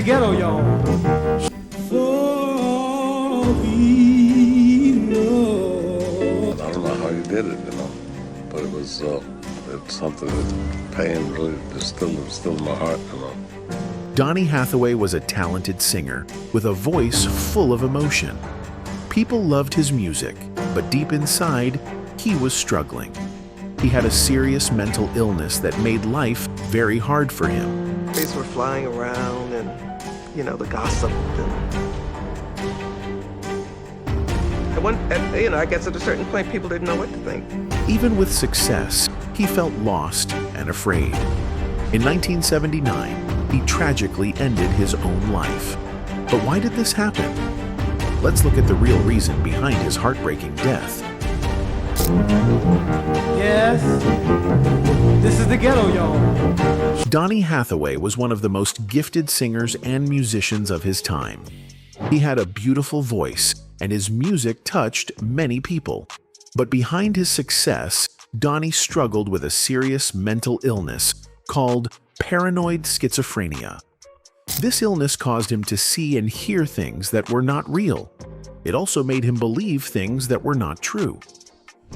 ghetto, y'all. I don't know how he did it, but it was it's something that pain really is still in my heart. Donny Hathaway was a talented singer with a voice full of emotion. People loved his music, but deep inside, he was struggling. He had a serious mental illness that made life very hard for him. Things were flying around and, the gossip. And I guess at a certain point, people didn't know what to think. Even with success, he felt lost and afraid. In 1979, he tragically ended his own life. But why did this happen? Let's look at the real reason behind his heartbreaking death. Yes, this is the ghetto, y'all. Donny Hathaway was one of the most gifted singers and musicians of his time. He had a beautiful voice, and his music touched many people. But behind his success, Donny struggled with a serious mental illness called paranoid schizophrenia. This illness caused him to see and hear things that were not real. It also made him believe things that were not true.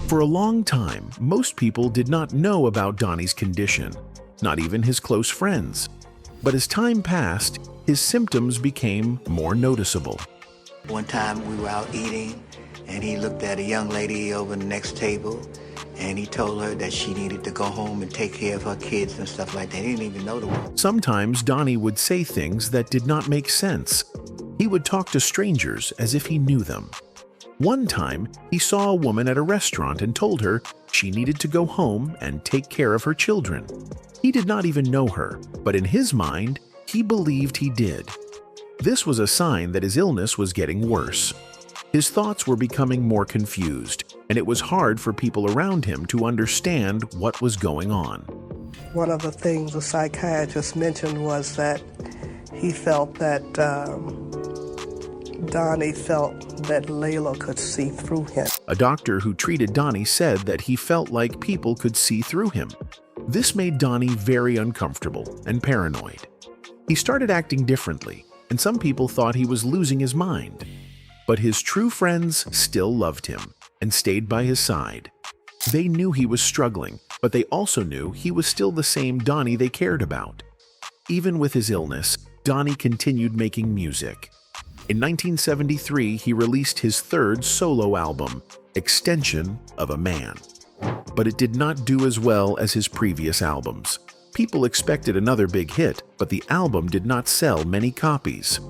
For a long time, most people did not know about Donny's condition, not even his close friends. But as time passed, his symptoms became more noticeable. One time we were out eating, and he looked at a young lady over the next table, and he told her that she needed to go home and take care of her kids and stuff like that. He didn't even know the woman. Sometimes Donny would say things that did not make sense. He would talk to strangers as if he knew them. One time, he saw a woman at a restaurant and told her she needed to go home and take care of her children. He did not even know her, but in his mind, he believed he did. This was a sign that his illness was getting worse. His thoughts were becoming more confused, and it was hard for people around him to understand what was going on. One of the things the psychiatrist mentioned was that he felt that Donnie felt that Layla could see through him. A doctor who treated Donny said that he felt like people could see through him. This made Donny very uncomfortable and paranoid. He started acting differently, and some people thought he was losing his mind. But his true friends still loved him and stayed by his side. They knew he was struggling, but they also knew he was still the same Donny they cared about. Even with his illness, Donny continued making music. In 1973, he released his third solo album, Extension of a Man. But it did not do as well as his previous albums. People expected another big hit, but the album did not sell many copies.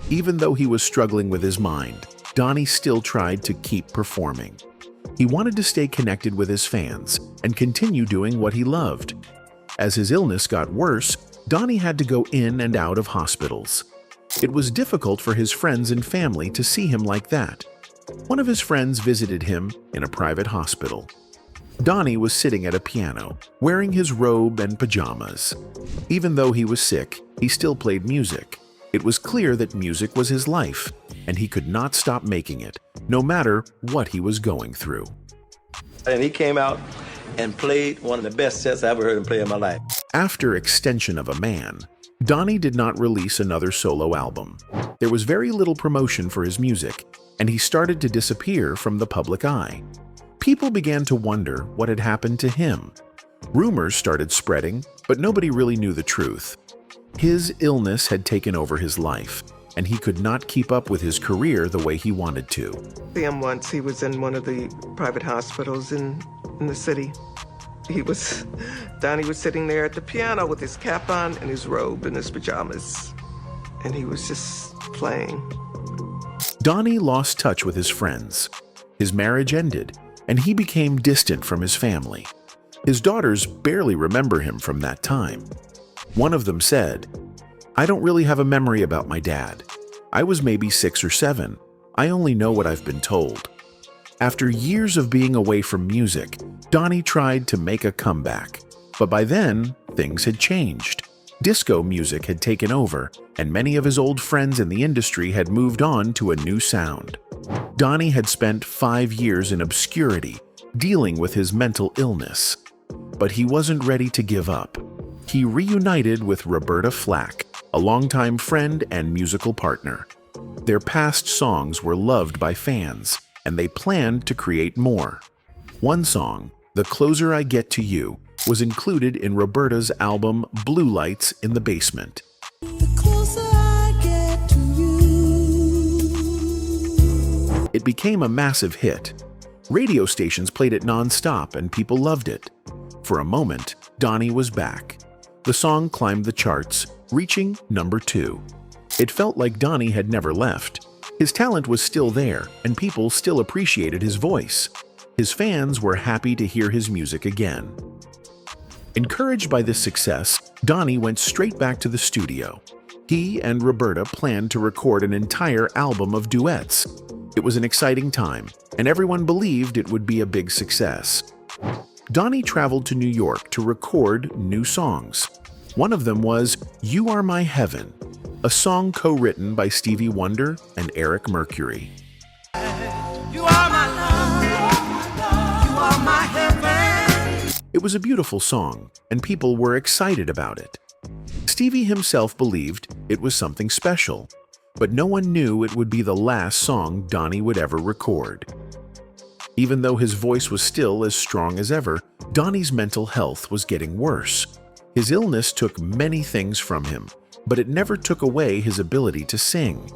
Even though he was struggling with his mind, Donny still tried to keep performing. He wanted to stay connected with his fans and continue doing what he loved. As his illness got worse, Donny had to go in and out of hospitals. It was difficult for his friends and family to see him like that. One of his friends visited him in a private hospital. Donny was sitting at a piano, wearing his robe and pajamas. Even though he was sick, he still played music. It was clear that music was his life, and he could not stop making it, no matter what he was going through. And he came out and played one of the best sets I ever heard him play in my life. After Extension of a Man, Donny did not release another solo album. There was very little promotion for his music, and he started to disappear from the public eye. People began to wonder what had happened to him. Rumors started spreading, but nobody really knew the truth. His illness had taken over his life, and he could not keep up with his career the way he wanted to. Him once, he was in one of the private hospitals in the city. Donnie was sitting there at the piano with his cap on and his robe and his pajamas, and he was just playing. Donny lost touch with his friends. His marriage ended, and he became distant from his family. His daughters barely remember him from that time. One of them said, "I don't really have a memory about my dad. I was maybe 6 or 7. I only know what I've been told." After years of being away from music, Donny tried to make a comeback. But by then, things had changed. Disco music had taken over, and many of his old friends in the industry had moved on to a new sound. Donny had spent 5 years in obscurity, dealing with his mental illness. But he wasn't ready to give up. He reunited with Roberta a longtime friend and musical partner. Their past songs were loved by fans, and they planned to create more. One song, The Closer I Get to You, was included in Roberta's album Blue Lights in the Basement. The closer I get to you. It became a massive hit. Radio stations played it non-stop and people loved it. For a moment, Donnie was back. The song climbed the charts, reaching number 2. It felt like Donnie had never left. His talent was still there, and people still appreciated his voice. His fans were happy to hear his music again. Encouraged by this success, Donnie went straight back to the studio. He and Roberta planned to record an entire album of duets. It was an exciting time, and everyone believed it would be a big success. Donnie traveled to New York to record new songs. One of them was You Are My Heaven, a song co-written by Stevie Wonder and Eric Mercury. You are my love. You are my heaven. It was a beautiful song, and people were excited about it. Stevie himself believed it was something special, but no one knew it would be the last song Donnie would ever record. Even though his voice was still as strong as ever, Donnie's mental health was getting worse. His illness took many things from him, but it never took away his ability to sing.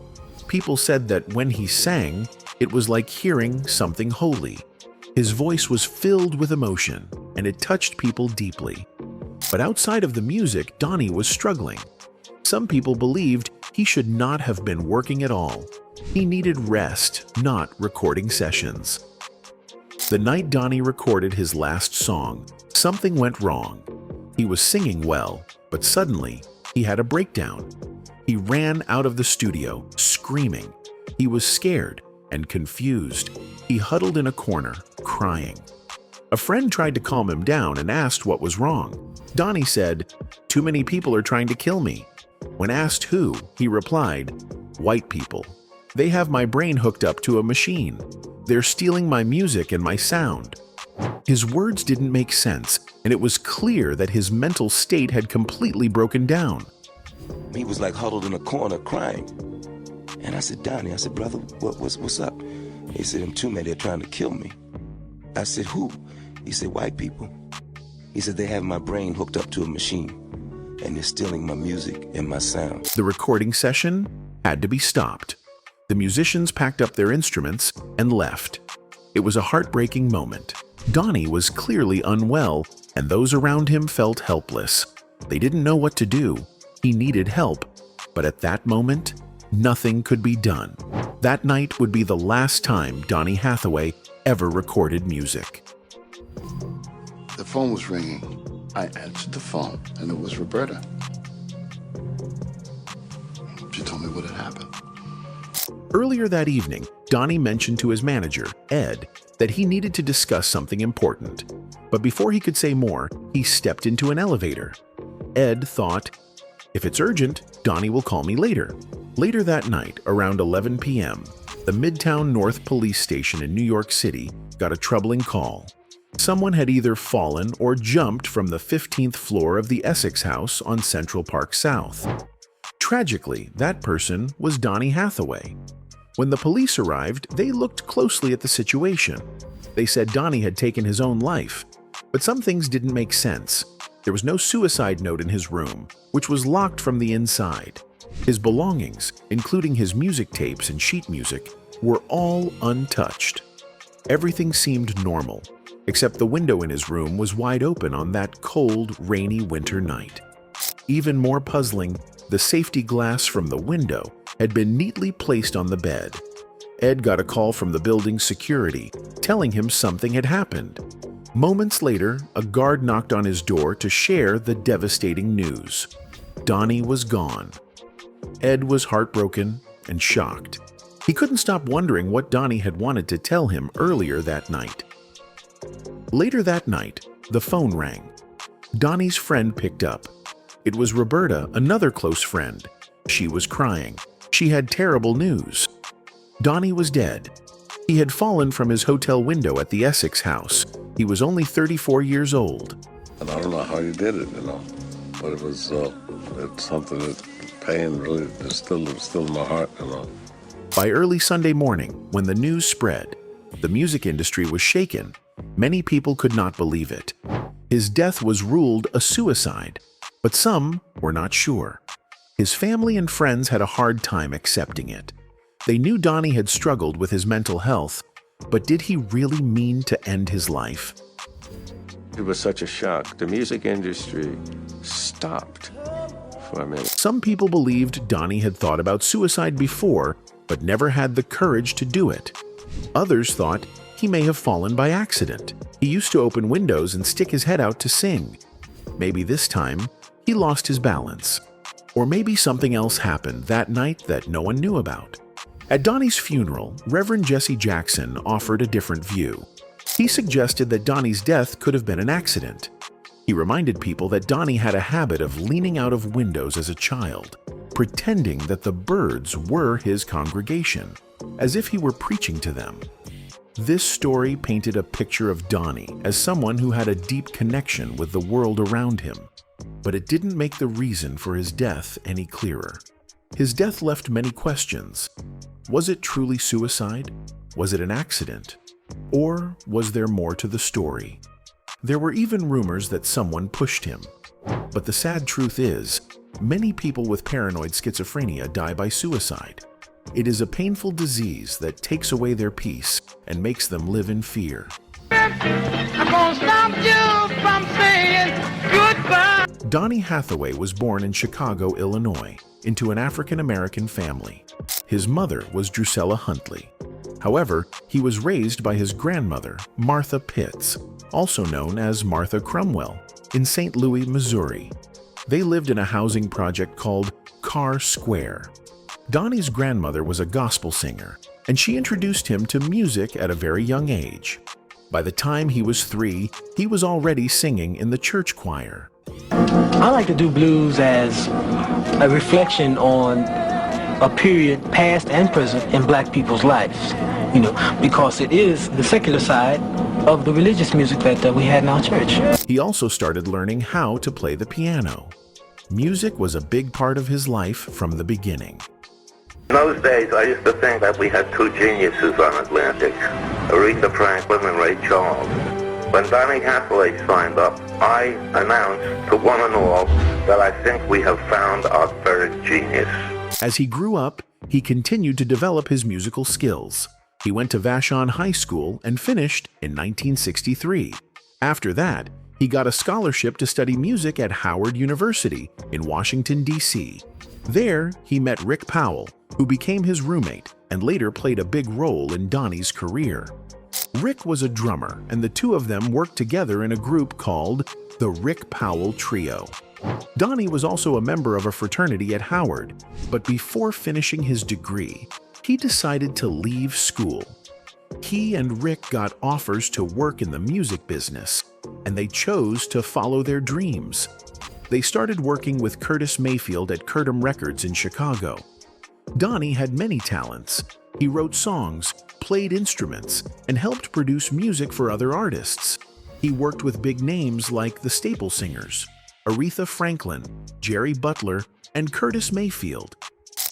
People said that when he sang, it was like hearing something holy. His voice was filled with emotion, and it touched people deeply. But outside of the music, Donnie was struggling. Some people believed he should not have been working at all. He needed rest, not recording sessions. The night Donnie recorded his last song, something went wrong. He was singing well, but suddenly he had a breakdown. He ran out of the studio, screaming. He was scared and confused. He huddled in a corner, crying. A friend tried to calm him down and asked what was wrong. Donnie said, "Too many people are trying to kill me." When asked who, he replied, "White people. They have my brain hooked up to a machine. They're stealing my music and my sound." His words didn't make sense, and it was clear that his mental state had completely broken down. He was like huddled in a corner crying. And I said, "Donnie," I said, "Brother, what's up?" He said, "Them too many, they're trying to kill me." I said, "Who?" He said, "White people." He said, "They have my brain hooked up to a machine, and they're stealing my music and my sound." The recording session had to be stopped. The musicians packed up their instruments and left. It was a heartbreaking moment. Donnie was clearly unwell, and those around him felt helpless. They didn't know what to do. He needed help, but at that moment, nothing could be done. That night would be the last time Donny Hathaway ever recorded music. The phone was ringing. I answered the phone, and it was Roberta. She told me what had happened. Earlier that evening, Donnie mentioned to his manager, Ed, that he needed to discuss something important. But before he could say more, he stepped into an elevator. Ed thought, "If it's urgent, Donnie will call me later." Later that night, around 11 p.m., the Midtown North Police Station in New York City got a troubling call. Someone had either fallen or jumped from the 15th floor of the Essex House on Central Park South. Tragically, that person was Donny Hathaway. When the police arrived, they looked closely at the situation. They said Donnie had taken his own life, but some things didn't make sense. There was no suicide note in his room, which was locked from the inside. His belongings, including his music tapes and sheet music, were all untouched. Everything seemed normal, except the window in his room was wide open on that cold, rainy winter night. Even more puzzling, the safety glass from the window had been neatly placed on the bed. Ed got a call from the building's security, telling him something had happened. Moments later, a guard knocked on his door to share the devastating news. Donnie was gone. Ed was heartbroken and shocked. He couldn't stop wondering what Donnie had wanted to tell him earlier that night. Later that night, the phone rang. Donnie's friend picked up. It was Roberta, another close friend. She was crying. She had terrible news. Donnie was dead. He had fallen from his hotel window at the Essex House. He was only 34 years old. And I don't know how you did it, but it was it's something that pain really is still in my heart, you know. By early Sunday morning, when the news spread, the music industry was shaken. Many people could not believe it. His death was ruled a suicide, but some were not sure. His family and friends had a hard time accepting it. They knew Donnie had struggled with his mental health, but did he really mean to end his life? It was such a shock. The music industry stopped for a minute. Some people believed Donnie had thought about suicide before, but never had the courage to do it. Others thought he may have fallen by accident. He used to open windows and stick his head out to sing. Maybe this time, he lost his balance. Or maybe something else happened that night that no one knew about. At Donnie's funeral, Reverend Jesse Jackson offered a different view. He suggested that Donnie's death could have been an accident. He reminded people that Donnie had a habit of leaning out of windows as a child, pretending that the birds were his congregation, as if he were preaching to them. This story painted a picture of Donnie as someone who had a deep connection with the world around him, but it didn't make the reason for his death any clearer. His death left many questions. Was it truly suicide? Was it an accident? Or was there more to the story? There were even rumors that someone pushed him. But the sad truth is, many people with paranoid schizophrenia die by suicide. It is a painful disease that takes away their peace and makes them live in fear. I'm gonna stop you from saying goodbye. Donny Hathaway was born in Chicago, Illinois, into an African-American family. His mother was Drusilla Huntley. However, he was raised by his grandmother, Martha Pitts, also known as Martha Crumwell, in St. Louis, Missouri. They lived in a housing project called Carr Square. Donnie's grandmother was a gospel singer, and she introduced him to music at a very young age. By the time he was 3, he was already singing in the church choir. I like to do blues as a reflection on a period past and present in black people's lives, because it is the secular side of the religious music that we had in our church. He also started learning how to play the piano. Music was a big part of his life from the beginning. In those days, I used to think that we had two geniuses on Atlantic, Aretha Franklin and Ray Charles. When Donny Hathaway signed up, I announced to one and all that I think we have found our third genius. As he grew up, he continued to develop his musical skills. He went to Vashon High School and finished in 1963. After that, he got a scholarship to study music at Howard University in Washington, D.C. There, he met Rick Powell, who became his roommate and later played a big role in Donnie's career. Rick was a drummer, and the two of them worked together in a group called the Rick Powell Trio. Donnie was also a member of a fraternity at Howard, but before finishing his degree, he decided to leave school. He and Rick got offers to work in the music business, and they chose to follow their dreams. They started working with Curtis Mayfield at Curtom Records in Chicago. Donnie had many talents. He wrote songs, played instruments, and helped produce music for other artists. He worked with big names like the Staple Singers, Aretha Franklin, Jerry Butler, and Curtis Mayfield.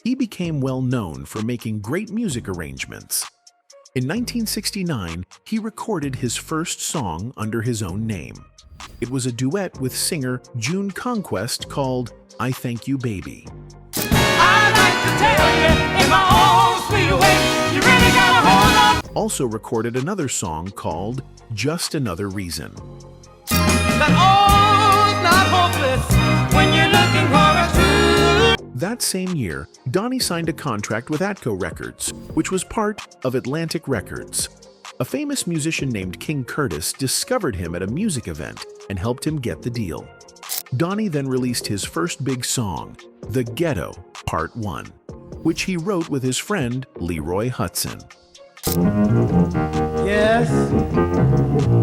He became well known for making great music arrangements. In 1969, he recorded his first song under his own name. It was a duet with singer June Conquest called I Thank You Baby. Also recorded another song called Just Another Reason. That same year, Donnie signed a contract with Atco Records, which was part of Atlantic Records. A famous musician named King Curtis discovered him at a music event and helped him get the deal. Donnie then released his first big song, The Ghetto, Part 1, which he wrote with his friend Leroy Hudson. Yes,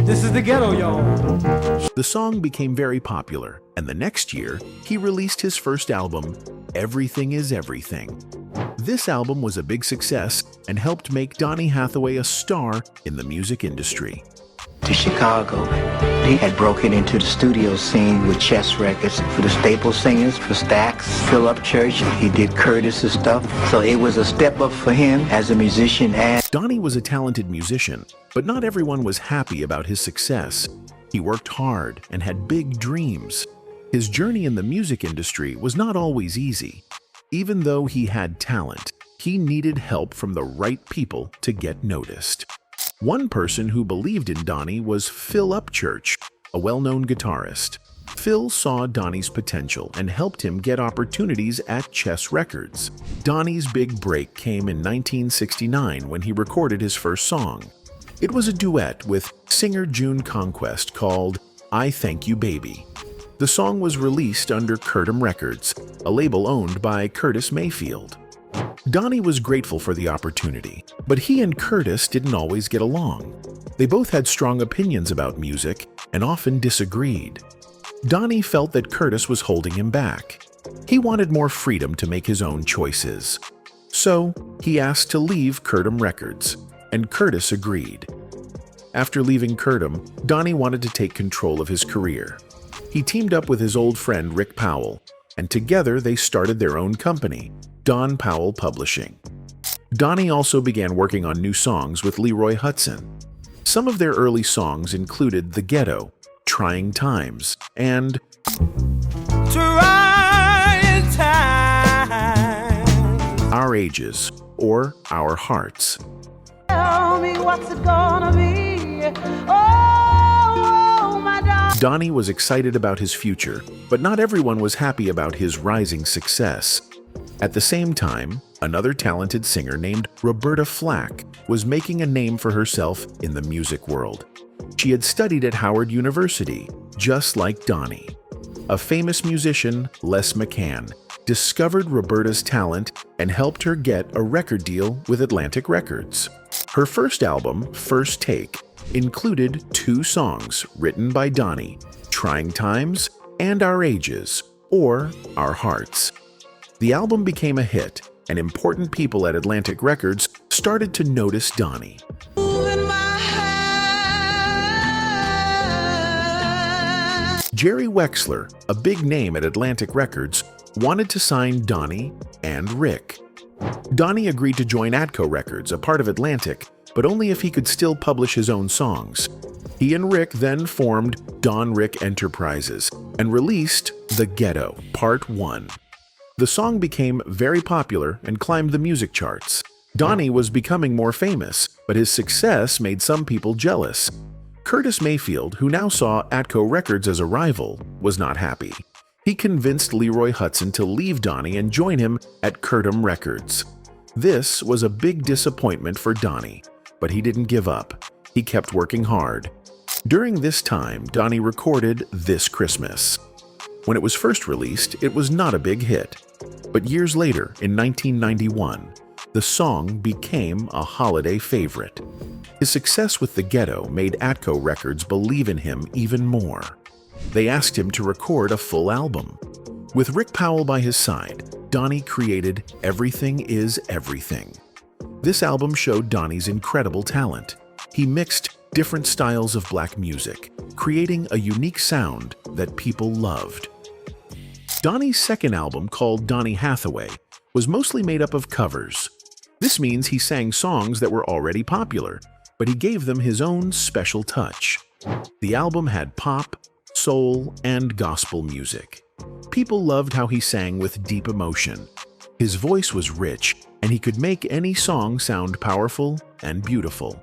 this is the ghetto, y'all. The song became very popular, and the next year, he released his first album, Everything is Everything. This album was a big success and helped make Donny Hathaway a star in the music industry. to Chicago. He had broken into the studio scene with chess records for the Staple Singers, for Stax, Philip Church. He did Curtis's stuff. So it was a step up for him as a musician. And Donnie was a talented musician, but not everyone was happy about his success. He worked hard and had big dreams. His journey in the music industry was not always easy. Even though he had talent, he needed help from the right people to get noticed. One person who believed in Donnie was Phil Upchurch, a well-known guitarist. Phil saw Donnie's potential and helped him get opportunities at Chess Records. Donnie's big break came in 1969 when he recorded his first song. It was a duet with singer June Conquest called I Thank You Baby. The song was released under Curtom Records, a label owned by Curtis Mayfield. Donnie was grateful for the opportunity, but he and Curtis didn't always get along. They both had strong opinions about music and often disagreed. Donnie felt that Curtis was holding him back. He wanted more freedom to make his own choices. So, he asked to leave Curtom Records, and Curtis agreed. After leaving Curtom, Donnie wanted to take control of his career. He teamed up with his old friend Rick Powell, and together they started their own company, Don Powell Publishing. Donnie also began working on new songs with Leroy Hutson. Some of their early songs included The Ghetto, Trying Times, and Trying Times. Our Ages, or Our Hearts. Tell me what's it gonna be? Oh, my darling. Donnie was excited about his future, but not everyone was happy about his rising success. At the same time, another talented singer named Roberta Flack was making a name for herself in the music world. She had studied at Howard University, just like Donnie. A famous musician, Les McCann, discovered Roberta's talent and helped her get a record deal with Atlantic Records. Her first album, First Take, included 2 songs written by Donnie, Trying Times and Our Ages, or Our Hearts. The album became a hit, and important people at Atlantic Records started to notice Donnie. Jerry Wexler, a big name at Atlantic Records, wanted to sign Donnie and Rick. Donnie agreed to join Atco Records, a part of Atlantic, but only if he could still publish his own songs. He and Rick then formed Don Rick Enterprises and released The Ghetto, Part 1. The song became very popular and climbed the music charts. Donnie was becoming more famous, but his success made some people jealous. Curtis Mayfield, who now saw Atco Records as a rival, was not happy. He convinced Leroy Hutson to leave Donnie and join him at Curtom Records. This was a big disappointment for Donnie, but he didn't give up. He kept working hard. During this time, Donnie recorded This Christmas. When it was first released, it was not a big hit. But years later, in 1991, the song became a holiday favorite. His success with The Ghetto made Atco Records believe in him even more. They asked him to record a full album. With Rick Powell by his side, Donnie created Everything Is Everything. This album showed Donnie's incredible talent. He mixed different styles of black music, creating a unique sound that people loved. Donnie's second album, called Donny Hathaway, was mostly made up of covers. This means he sang songs that were already popular, but he gave them his own special touch. The album had pop, soul, and gospel music. People loved how he sang with deep emotion. His voice was rich, and he could make any song sound powerful and beautiful.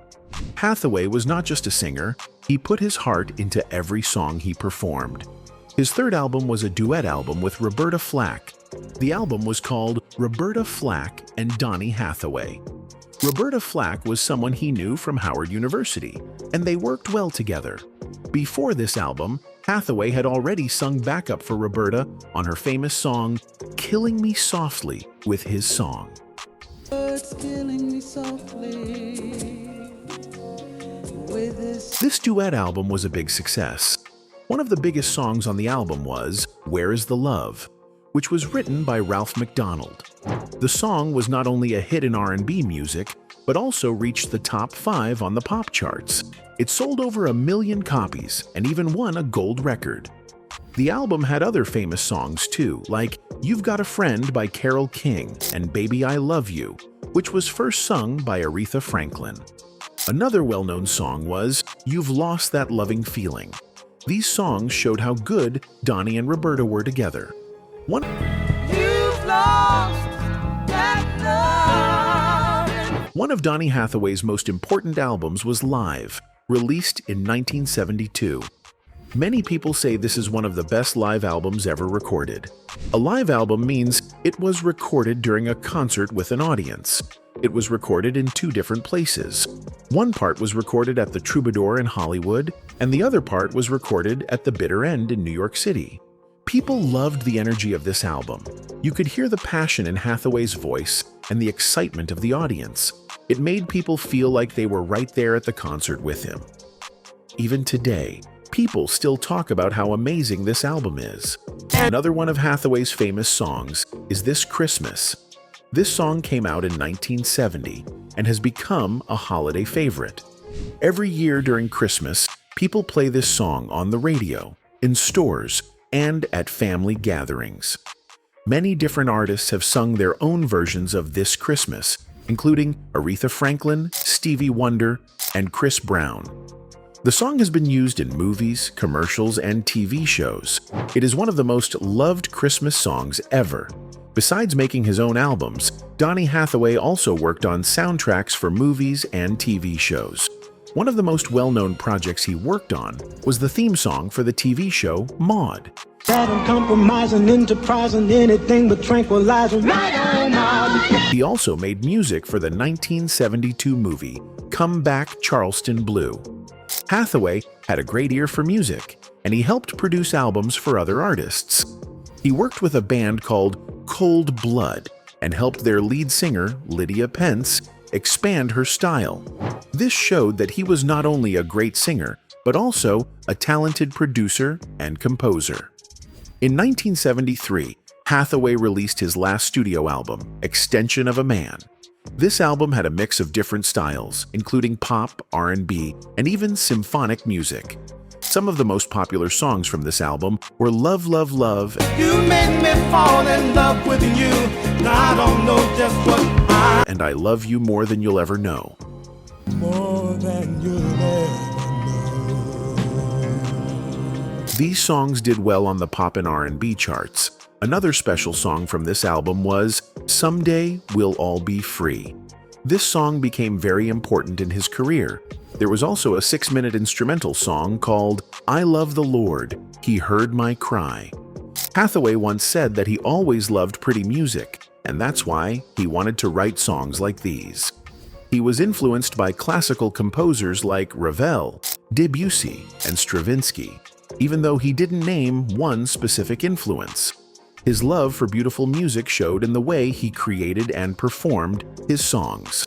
Hathaway was not just a singer, he put his heart into every song he performed. His third album was a duet album with Roberta Flack. The album was called Roberta Flack and Donny Hathaway. Roberta Flack was someone he knew from Howard University, and they worked well together. Before this album, Hathaway had already sung backup for Roberta on her famous song, Killing Me Softly, with his song. This duet album was a big success. One of the biggest songs on the album was Where Is the Love, which was written by Ralph McDonald. The song was not only a hit in R&B music, but but also reached the top 5 on the pop charts. It sold over 1 million copies and even won a gold record. The album had other famous songs too, like You've Got a Friend by Carole King and Baby I Love You, which was first sung by Aretha Franklin. Another well-known song was You've Lost That Loving Feeling. These songs showed how good Donnie and Roberta were together. One of Donny Hathaway's most important albums was Live, released in 1972. Many people say this is one of the best live albums ever recorded. A live album means it was recorded during a concert with an audience. It was recorded in 2 different places. One part was recorded at the Troubadour in Hollywood, and the other part was recorded at the Bitter End in New York City. People loved the energy of this album. You could hear the passion in Hathaway's voice and the excitement of the audience. It made people feel like they were right there at the concert with him. Even today, people still talk about how amazing this album is. Another one of Hathaway's famous songs is This Christmas. This song came out in 1970 and has become a holiday favorite. Every year during Christmas, people play this song on the radio, in stores, and at family gatherings. Many different artists have sung their own versions of This Christmas, including Aretha Franklin, Stevie Wonder, and Chris Brown. The song has been used in movies, commercials, and TV shows. It is one of the most loved Christmas songs ever. Besides making his own albums, Donny Hathaway also worked on soundtracks for movies and TV shows. One of the most well-known projects he worked on was the theme song for the TV show Maude. Uncompromising, enterprising, anything but tranquilizing. He also made music for the 1972 movie Come Back, Charleston Blue. Hathaway had a great ear for music, and he helped produce albums for other artists. He worked with a band called Cold Blood and helped their lead singer, Lydia Pence, expand her style. This showed that he was not only a great singer, but also a talented producer and composer. In 1973, Hathaway released his last studio album, Extension of a Man. This album had a mix of different styles, including pop, R&B, and even symphonic music. Some of the most popular songs from this album were Love, Love, Love, You made me fall in love with you. Now I don't know just what and I Love You More Than You'll Ever Know. more than you'll ever know. These songs did well on the pop and R&B charts. Another special song from this album was Someday We'll All Be Free. This song became very important in his career. There was also a 6-minute instrumental song called I Love the Lord, He Heard My Cry. Hathaway once said that he always loved pretty music, and that's why he wanted to write songs like these. He was influenced by classical composers like Ravel, Debussy, and Stravinsky, even though he didn't name one specific influence. His love for beautiful music showed in the way he created and performed his songs.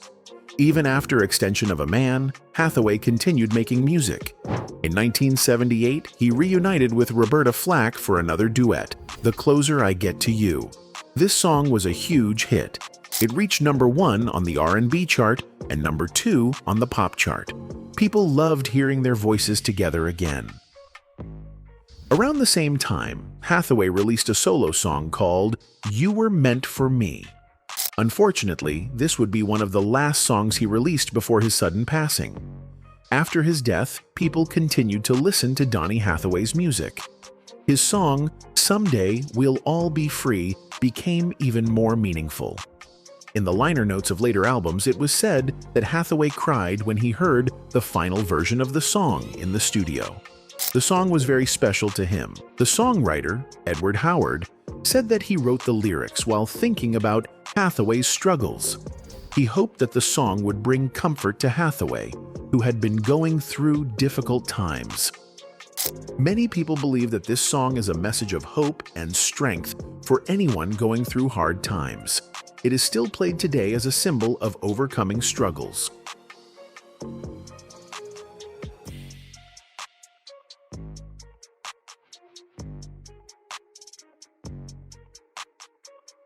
Even after Extension of a Man, Hathaway continued making music. In 1978, he reunited with Roberta Flack for another duet, The Closer I Get to You. This song was a huge hit. It reached #1 on the R&B chart and #2 on the pop chart. People loved hearing their voices together again. Around the same time, Hathaway released a solo song called You Were Meant for Me. Unfortunately, this would be one of the last songs he released before his sudden passing. After his death, people continued to listen to Donny Hathaway's music. His song, Someday We'll All Be Free, became even more meaningful. In the liner notes of later albums, it was said that Hathaway cried when he heard the final version of the song in the studio. The song was very special to him. The songwriter, Edward Howard, said that he wrote the lyrics while thinking about Hathaway's struggles. He hoped that the song would bring comfort to Hathaway, who had been going through difficult times. Many people believe that this song is a message of hope and strength for anyone going through hard times. It is still played today as a symbol of overcoming struggles.